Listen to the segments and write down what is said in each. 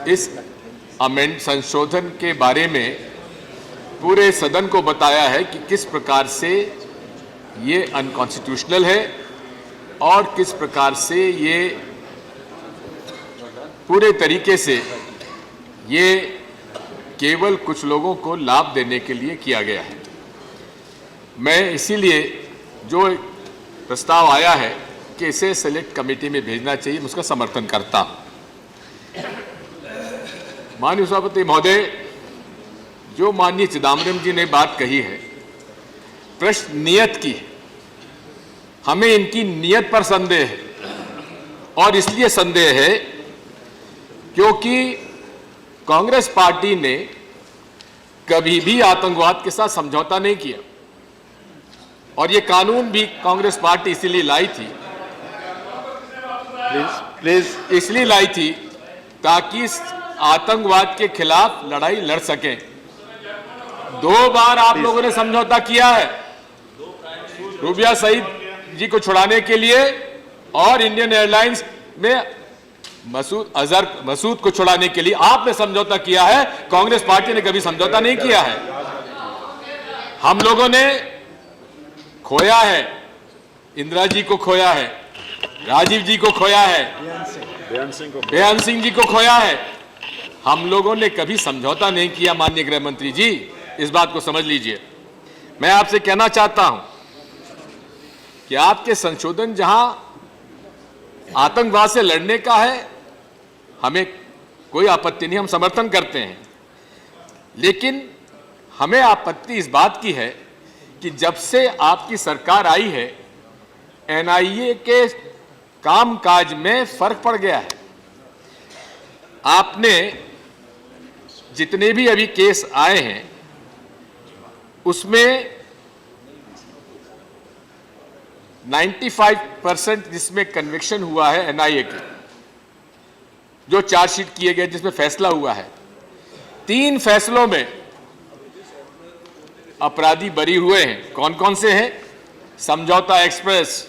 इस अमेंड संशोधन के बारे में पूरे सदन को बताया है कि किस प्रकार से ये अनकॉन्स्टिट्यूशनल है और किस प्रकार से ये पूरे तरीके से ये केवल कुछ लोगों को लाभ देने के लिए किया गया है। मैं इसीलिए जो प्रस्ताव आया है कि इसे सेलेक्ट कमेटी में भेजना चाहिए, मैं उसका समर्थन करता हूं। माननीय सभापति महोदय, जो माननीय चिदम्बरम जी ने बात कही है, प्रश्न नियत की है। हमें इनकी नियत पर संदेह है और इसलिए संदेह है क्योंकि कांग्रेस पार्टी ने कभी भी आतंकवाद के साथ समझौता नहीं किया और ये कानून भी कांग्रेस पार्टी इसलिए लाई थी, प्लीज इसलिए लाई थी ताकि आतंकवाद के खिलाफ लड़ाई लड़ सकें। 2 बार आप लोगों ने समझौता किया है, रूबिया सईद जी को छुड़ाने के लिए और इंडियन एयरलाइंस में मसूद को छुड़ाने के लिए आपने समझौता किया है। कांग्रेस पार्टी ने कभी समझौता नहीं किया है। हम लोगों ने खोया है, इंदिरा जी को खोया है, राजीव जी को खोया है, बेअंत सिंह जी को खोया है। हम लोगों ने कभी समझौता नहीं किया। माननीय गृह मंत्री जी, इस बात को समझ लीजिए। मैं आपसे कहना चाहता हूं कि आपके संशोधन जहां आतंकवाद से लड़ने का है, हमें कोई आपत्ति नहीं, हम समर्थन करते हैं, लेकिन हमें आपत्ति इस बात की है कि जब से आपकी सरकार आई है, एनआईए के कामकाज में फर्क पड़ गया है। आपने जितने भी अभी केस आए हैं उसमें 95% जिसमें कन्विक्शन हुआ है एनआईए के, जो चार्जशीट किए गए जिसमें फैसला हुआ है, 3 फैसलों में अपराधी बरी हुए हैं। कौन कौन से हैं? समझौता एक्सप्रेस,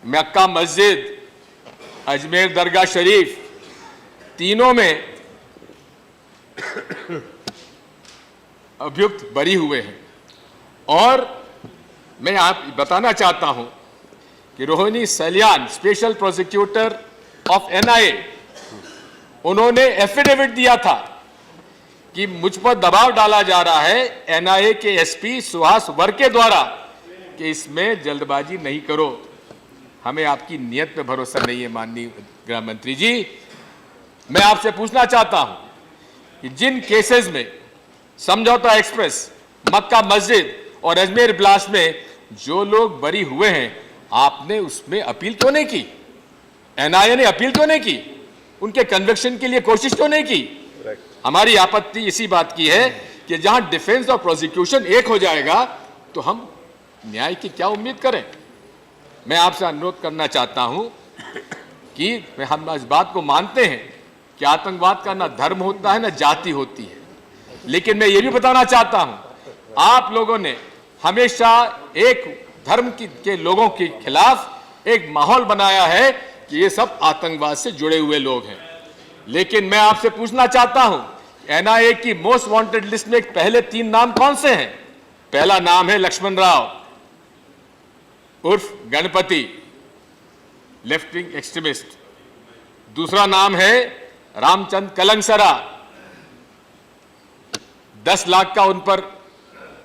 मक्का मस्जिद, अजमेर दरगाह शरीफ, तीनों में अभियुक्त बरी हुए हैं। और मैं आप बताना चाहता हूं कि Rohini Salyan, special prosecutor of NIA, उन्होंने एफिडेविट दिया था कि मुझ पर दबाव डाला जा रहा है एनआईए के एसपी सुहास वर्के द्वारा कि इसमें जल्दबाजी नहीं करो। हमें आपकी नियत पे भरोसा नहीं है। माननीय गृह मंत्री जी, मैं आपसे पूछना चाहता हूं कि जिन केसेस में समझौता एक्सप्रेस, मक्का मस्जिद और अजमेर ब्लास्ट में जो लोग बरी हुए हैं, आपने उसमें अपील क्यों नहीं की? एनआईए ने अपील क्यों नहीं की? उनके कन्विक्शन के लिए कोशिश क्यों नहीं की? हमारी आपत्ति इसी बात की है कि जहां डिफेंस और प्रोसिक्यूशन एक हो जाएगा तो हम न्याय की क्या उम्मीद करें? मैं आपसे अनुरोध करना चाहता हूं कि हम इस बात को मानते हैं कि आतंकवाद का ना धर्म होता है ना जाति होती है, लेकिन मैं ये भी बताना चाहता हूं, आप लोगों ने हमेशा एक धर्म के लोगों के खिलाफ एक माहौल बनाया है कि ये सब आतंकवाद से जुड़े हुए लोग हैं। लेकिन मैं आपसे पूछना चाहता हूं, एनआईए की मोस्ट वांटेड लिस्ट में पहले 3 नाम कौन से हैं? पहला नाम है लक्ष्मण राव उर्फ गणपति, लेफ्ट विंग एक्सट्रीमिस्ट। दूसरा नाम है रामचंद्र कलंगसरा, 10 लाख का उन पर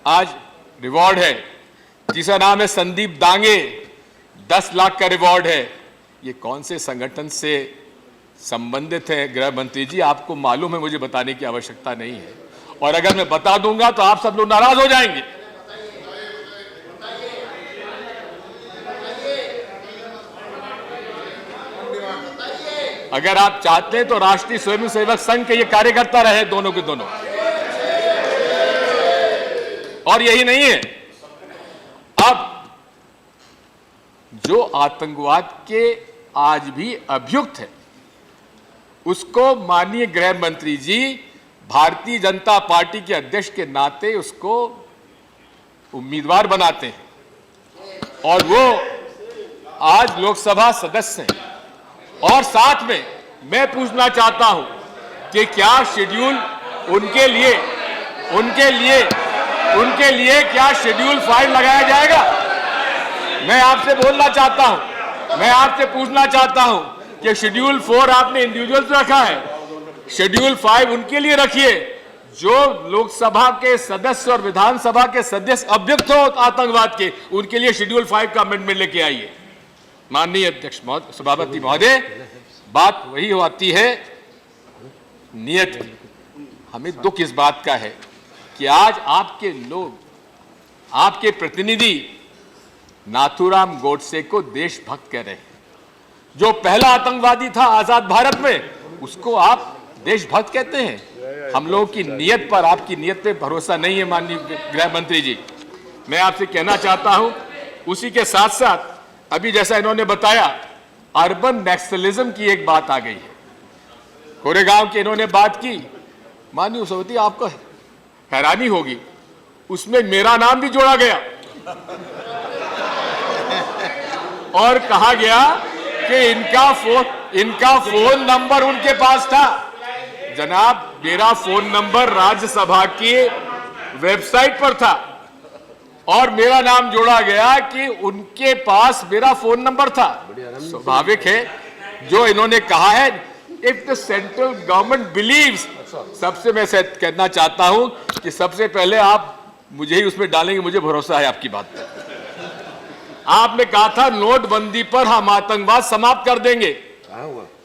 आज रिवॉर्ड है। तीसरा नाम है संदीप दांगे, 10 लाख का रिवॉर्ड है। ये कौन से संगठन से संबंधित है गृह मंत्री जी? आपको मालूम है, मुझे बताने की आवश्यकता नहीं है। और अगर मैं बता दूंगा तो आप सब लोग नाराज हो जाएंगे। अगर आप चाहते हैं तो राष्ट्रीय स्वयंसेवक संघ के ये कार्यकर्ता रहे, दोनों के दोनों। और यही नहीं है, अब जो आतंकवाद के आज भी अभियुक्त है उसको माननीय गृह मंत्री जी भारतीय जनता पार्टी के अध्यक्ष के नाते उसको उम्मीदवार बनाते हैं और वो आज लोकसभा सदस्य हैं। और साथ में मैं पूछना चाहता हूं कि क्या शेड्यूल उनके लिए क्या शेड्यूल 5 लगाया जाएगा? मैं आपसे बोलना चाहता हूं, मैं आपसे पूछना चाहता हूं कि शेड्यूल 4 आपने इंडिविजुअल्स रखा है, शेड्यूल 5 उनके लिए रखिए जो लोकसभा के सदस्य और विधानसभा के सदस्य अभियुक्त हो आतंकवाद के, उनके लिए शेड्यूल 5 का अमेंडमेंट लेके आइए। माननीय अध्यक्ष सभापति महोदय, बात वही आती है नियत की। हमें दुख इस बात का है कि आज आपके लोग, आपके प्रतिनिधि नाथूराम गोडसे को देशभक्त कह रहे हैं। जो पहला आतंकवादी था आजाद भारत में, उसको आप देशभक्त कहते हैं। हम लोगों की नियत पर, आपकी नियत पे भरोसा नहीं है माननीय गृह मंत्री जी। मैं आपसे कहना चाहता हूं, उसी के साथ साथ अभी जैसा इन्होंने बताया, अर्बन नक्सलिज्म की एक बात आ गई है। कोरेगांव की इन्होंने बात की, माननीय सभापति आपको हैरानी होगी, उसमें मेरा नाम भी जोड़ा गया और कहा गया कि इनका फोन नंबर उनके पास था। जनाब, मेरा फोन नंबर राज्यसभा की वेबसाइट पर था और मेरा नाम जोड़ा गया कि उनके पास मेरा फोन नंबर था। स्वाभाविक है जो इन्होंने कहा है, if the central government believes, सबसे मैं कहना चाहता हूं कि सबसे पहले आप मुझे ही उसमें डालेंगे, मुझे भरोसा है आपकी बात पर। आपने कहा था नोटबंदी पर हम आतंकवाद समाप्त कर देंगे।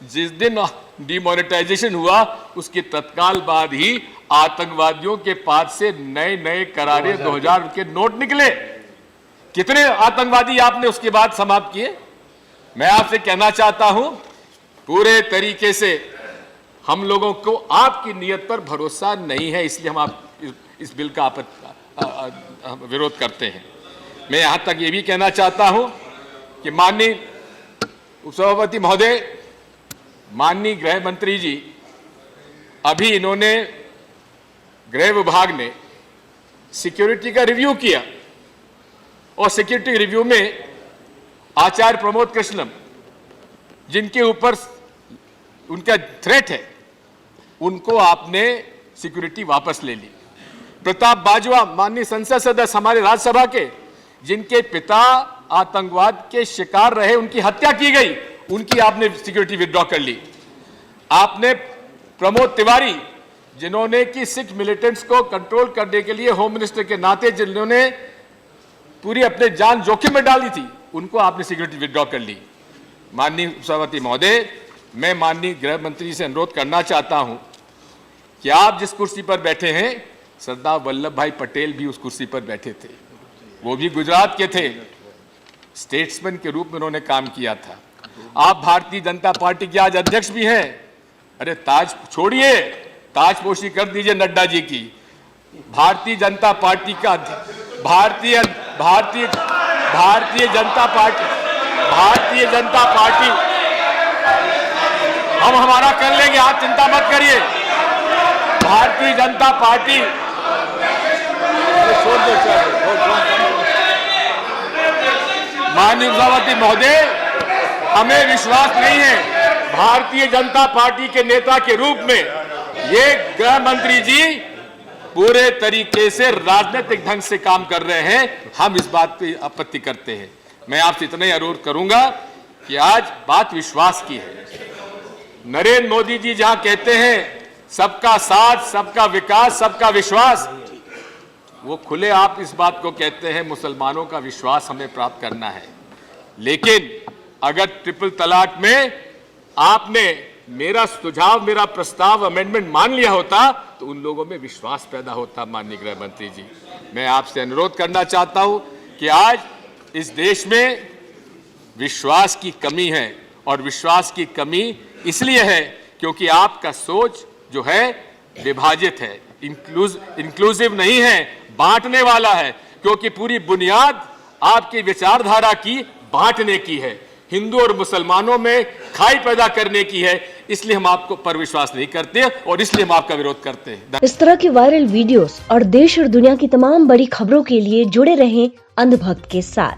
जिस दिन डिमोनेटाइजेशन हुआ उसके तत्काल बाद ही आतंकवादियों के पास से नए नए करारे 2000 के नोट निकले। कितने आतंकवादी आपने उसके बाद समाप्त किए? मैं आपसे कहना चाहता हूं, पूरे तरीके से हम लोगों को आपकी नियत पर भरोसा नहीं है, इसलिए हम आप इस बिल का विरोध करते हैं। मैं यहां तक ये भी कहना चाहता हूं कि माननीय उपसभापति महोदय, माननीय गृह मंत्री जी, अभी इन्होंने, गृह विभाग ने सिक्योरिटी का रिव्यू किया और सिक्योरिटी रिव्यू में आचार्य प्रमोद कृष्णम, जिनके ऊपर उनका थ्रेट है, उनको आपने सिक्योरिटी वापस ले ली। प्रताप बाजवा, माननीय संसद सदस्य हमारे राज्यसभा के, जिनके पिता आतंकवाद के शिकार रहे, उनकी हत्या की गई, उनकी आपने सिक्योरिटी विड्रॉ कर ली। आपने प्रमोद तिवारी, जिन्होंने कि सिख मिलिटेंट्स को कंट्रोल करने के लिए होम मिनिस्टर के नाते जिन्होंने पूरी अपने जान जोखिम में डाली थी, उनको आपने सिक्योरिटी विड्रॉ कर ली। माननीय सभापति महोदय, मैं माननीय गृह मंत्री से अनुरोध करना चाहता हूं कि आप जिस कुर्सी पर बैठे हैं, सरदार वल्लभ भाई पटेल भी उस कुर्सी पर बैठे थे। वो भी गुजरात के थे, स्टेट्समैन के रूप में उन्होंने काम किया था। आप भारतीय जनता पार्टी के आज अध्यक्ष भी हैं। अरे ताज छोड़िए, ताजपोशी कर दीजिए नड्डा जी की। भारतीय जनता पार्टी का भारतीय जनता पार्टी हम हमारा कर लेंगे, आप चिंता मत करिए। भारतीय जनता पार्टी, माननीय सभापति महोदय, हमें विश्वास नहीं है भारतीय जनता पार्टी के नेता के रूप में ये गृह मंत्री जी पूरे तरीके से राजनीतिक ढंग से काम कर रहे हैं। हम इस बात पे आपत्ति करते हैं। मैं आपसे इतना ही अनुरोध करूंगा कि आज बात विश्वास की है। नरेंद्र मोदी जी जहां कहते हैं सबका साथ, सबका विकास, सबका विश्वास, वो खुले आप इस बात को कहते हैं मुसलमानों का विश्वास हमें प्राप्त करना है। लेकिन अगर ट्रिपल तलाक में आपने मेरा सुझाव, मेरा प्रस्ताव, अमेंडमेंट मान लिया होता तो उन लोगों में विश्वास पैदा होता। माननीय गृह मंत्री जी, मैं आपसे अनुरोध करना चाहता हूं कि आज इस देश में विश्वास की कमी है, और विश्वास की कमी इसलिए है क्योंकि आपका सोच जो है विभाजित है, इंक्लूसिव नहीं है, बांटने वाला है। क्योंकि पूरी बुनियाद आपकी विचारधारा की बांटने की है, हिंदू और मुसलमानों में खाई पैदा करने की है। इसलिए हम आपको पर विश्वास नहीं करते और इसलिए हम आपका विरोध करते हैं। इस तरह की वायरल वीडियोस और देश और दुनिया की तमाम बड़ी खबरों के लिए जुड़े रहें अंधभक्त के साथ।